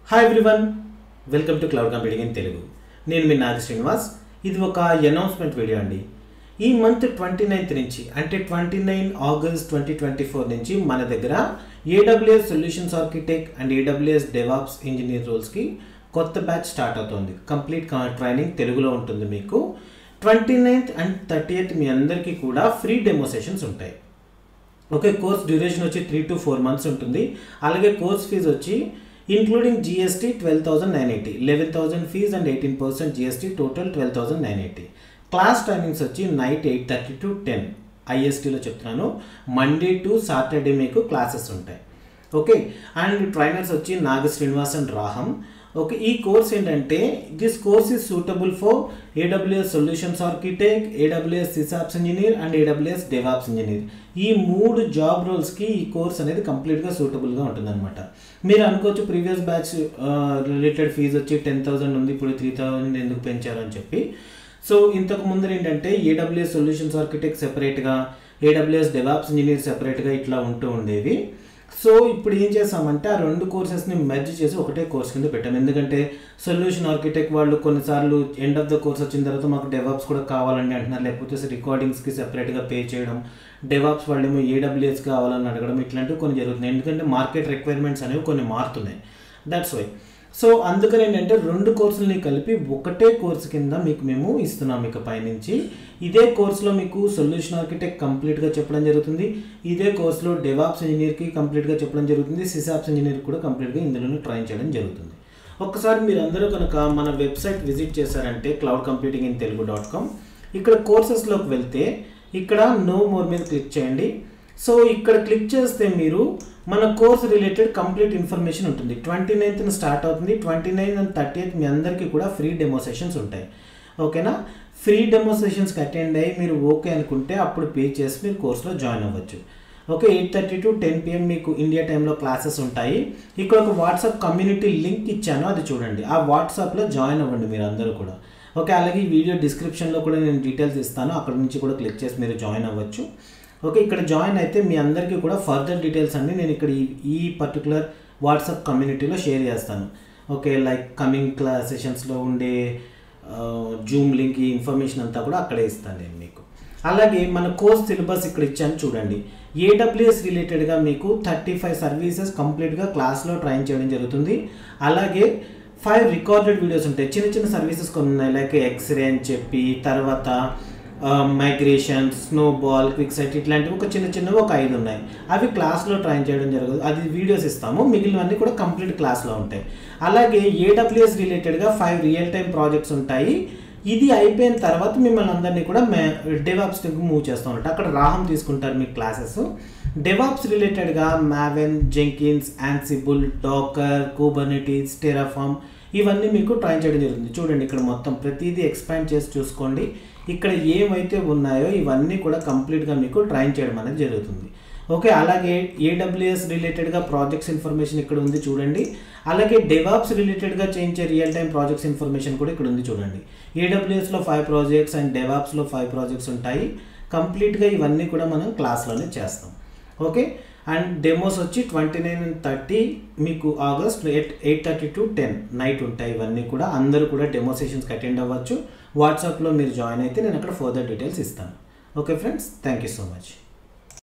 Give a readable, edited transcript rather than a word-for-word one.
Hi everyone, welcome to cloud computing in Telugu. నేను మీ నాగ శ్రీనివాస్. ఇది ఒక అనౌన్స్మెంట్ వీడియో అండి. ఈ మంత్ 29th నుంచి అంటే 29 ఆగస్ట్ 2024 నుంచి మన దగ్గర AWS solutions architect and AWS DevOps engineer రోల్స్కి కొత్త బ్యాచ్ స్టార్ట్ అవుతుంది. కంప్లీట్ ట్రైనింగ్ తెలుగులో ఉంటుంది. మీకు 29th అండ్ 30th మీ అందరికీ కూడా ఫ్రీ డెమో సెషన్స్ ఉంటాయి. ఓకే, కోర్స్ డ్యూరేషన్ వచ్చి 3 to 4 months ఉంటుంది. అలాగే కోర్స్ ఫీజు వచ్చి including GST 12,980, 11,000 fees and 18% GST, total 12,980. Class timings వచ్చి నైట్ 8:30 to 10 ISTలో చెప్తున్నాను. మండే టు సాటర్డే మీకు క్లాసెస్ ఉంటాయి. ఓకే, అండ్ ట్రైనర్స్ వచ్చి నాగ శ్రీనివాస్ అండ్ రాహం. ఓకే, ఈ కోర్స్ ఏంటంటే this course is suitable for AWS solutions architect, AWS SysOps engineer and AWS DevOps engineer. ఈ 3 job రోల్స్కి ఈ course అనేది కంప్లీట్గా సూటబుల్గా ఉంటుందన్నమాట. మీరు అనుకోవచ్చు ప్రీవియస్ బ్యాచ్ రిలేటెడ్ ఫీజు వచ్చి 10,000 ఉంది, ఇప్పుడు 3,000 ఎందుకు పెంచారని చెప్పి. సో ఇంతకు ముందు ఏంటంటే AWS సొల్యూషన్స్ ఆర్కిటెక్ట్ సెపరేట్గా, AWS డెవాప్స్ ఇంజనీర్ సెపరేట్గా ఇట్లా ఉంటూ ఉండేవి. సో ఇప్పుడు ఏం చేస్తామంటే ఆ 2 కోర్సెస్ని మెర్జ్ చేసి ఒకటే కోర్స్ కింద పెట్టాము. ఎందుకంటే సొల్యూషన్ ఆర్కిటెక్ట్ వాళ్ళు కొన్నిసార్లు ఎండ్ ఆఫ్ ద కోర్స్ వచ్చిన తర్వాత మాకు డెవాప్స్ కూడా కావాలండి అంటున్నారు, లేకపోతే రికార్డింగ్స్కి సెపరేట్గా పే చేయడం, డెవాప్స్ వాళ్ళు ఏమో AWS కావాలని అడగడం, ఇట్లాంటివి కొన్ని జరుగుతున్నాయి. ఎందుకంటే మార్కెట్ రిక్వైర్మెంట్స్ అనేవి కొన్ని మారుతున్నాయి. That's why. సో అందుకని ఏంటంటే 2 కోర్సులని కలిపి ఒకటే కోర్సు కింద మేము ఇస్తున్నాం. ఇక పైనుంచి ఇదే కోర్సులో మీకు సొల్యూషన్ ఆర్కిటెక్ట్ కంప్లీట్గా చెప్పడం జరుగుతుంది. ఇదే కోర్సులో డెవాప్స్ ఇంజనీర్కి కంప్లీట్గా చెప్పడం జరుగుతుంది. సిసాప్స్ ఇంజనీర్ కూడా కంప్లీట్గా ఇందులోనే ట్రైన్ చేయడం జరుగుతుంది. ఒక్కసారి మీరు అందరూ కనుక మన వెబ్సైట్ విజిట్ చేశారంటే cloudcomputingintelugu.com, ఇక్కడ కోర్సెస్లోకి వెళ్తే ఇక్కడ నో మోర్ మీద క్లిక్ చేయండి. సో ఇక్కడ క్లిక్ చేస్తే మీరు మన కోర్స్ రిలేటెడ్ కంప్లీట్ ఇన్ఫర్మేషన్ ఉంటుంది. 29th స్టార్ట్ అవుతుంది. 29 and 30th మీ అందరికీ కూడా ఫ్రీ డెమో సెషన్స్ ఉంటాయి. ఓకేనా, ఫ్రీ డెమో సెషన్స్కి అటెండ్ అయ్యి మీరు ఓకే అనుకుంటే అప్పుడు పే చేసి మీరు కోర్సులో జాయిన్ అవ్వచ్చు. ఓకే, 8:30 to 10 PM మీకు ఇండియా టైంలో క్లాసెస్ ఉంటాయి. ఇక్కడ ఒక వాట్సాప్ కమ్యూనిటీ లింక్ ఇచ్చాను, అది చూడండి. ఆ వాట్సాప్లో జాయిన్ అవ్వండి మీరు అందరూ కూడా. ఓకే, అలాగే ఈ వీడియో డిస్క్రిప్షన్లో కూడా నేను డీటెయిల్స్ ఇస్తాను, అక్కడ నుంచి కూడా క్లిక్ చేసి మీరు జాయిన్ అవ్వచ్చు. ఓకే, ఇక్కడ జాయిన్ అయితే మీ అందరికీ కూడా ఫర్దర్ డీటెయిల్స్ అన్నీ నేను ఇక్కడ ఈ పర్టికులర్ వాట్సాప్ కమ్యూనిటీలో షేర్ చేస్తాను. ఓకే, లైక్ కమింగ్ క్లాస్ సెషన్స్లో ఉండే జూమ్ లింక్, ఈ ఇన్ఫర్మేషన్ అంతా కూడా అక్కడే ఇస్తాను నేను మీకు. అలాగే మన కోర్స్ సిలబస్ ఇక్కడ ఇచ్చాను చూడండి. AWS రిలేటెడ్గా మీకు 35 సర్వీసెస్ కంప్లీట్గా క్లాస్లో ట్రైన్ చేయడం జరుగుతుంది. అలాగే 5 రికార్డెడ్ వీడియోస్ ఉంటాయి. చిన్న చిన్న సర్వీసెస్ కొన్ని ఉన్నాయి, లైక్ ఎక్స్రే అని చెప్పి, తర్వాత మైగ్రేషన్, స్నోబాల్, క్విక్ సైట్, ఇట్లాంటివి ఒక చిన్నవి ఒక 5 ఉన్నాయి. అవి క్లాస్లో ట్రైన్ చేయడం జరగదు, అది వీడియోస్ ఇస్తాము. మిగిలినవన్నీ కూడా కంప్లీట్ క్లాస్లో ఉంటాయి. అలాగే AWS రిలేటెడ్గా 5 రియల్ టైమ్ ప్రాజెక్ట్స్ ఉంటాయి. ఇది అయిపోయిన తర్వాత మిమ్మల్ని అందరినీ కూడా డెవాప్స్కి మూవ్ చేస్తూ ఉంటారు. అక్కడ రాహం తీసుకుంటారు మీ క్లాసెస్. డెవాప్స్ రిలేటెడ్గా Maven, Jenkins, Ansible, Docker, Kubernetes, Terraform ఇవన్నీ మీకు ట్రైన్ చేయడం జరుగుతుంది. చూడండి, ఇక్కడ మొత్తం ప్రతిదీ ఎక్స్పాండ్ చేసి చూసుకోండి. ఇక్కడ ఏమైతే ఉన్నాయో ఇవన్నీ కూడా కంప్లీట్గా మీకు ట్రైన్ చేయడం అనేది జరుగుతుంది. ఓకే, అలాగే AWS రిలేటెడ్గా ప్రాజెక్ట్స్ ఇన్ఫర్మేషన్ ఇక్కడ ఉంది చూడండి. అలాగే డెవాప్స్ రిలేటెడ్గా చేయించే రియల్ టైమ్ ప్రాజెక్ట్స్ ఇన్ఫర్మేషన్ కూడా ఇక్కడ ఉంది చూడండి. AWSలో 5 ప్రాజెక్ట్స్ అండ్ డెవాప్స్లో 5 ప్రాజెక్ట్స్ ఉంటాయి. కంప్లీట్గా ఇవన్నీ కూడా మనం క్లాస్లోనే చేస్తాం. ఓకే, అండ్ డెమోస్ వచ్చి 29 and 30 మీకు ఆగస్ట్ 8:30 to 10 నైట్ ఉంటాయి. ఇవన్నీ కూడా అందరూ కూడా డెమో సెషన్స్కి అటెండ్ అవ్వచ్చు. వాట్సాప్లో మీరు జాయిన్ అయితే నేను అక్కడ ఫర్దర్ డీటెయిల్స్ ఇస్తాను. Okay friends, thank you so much.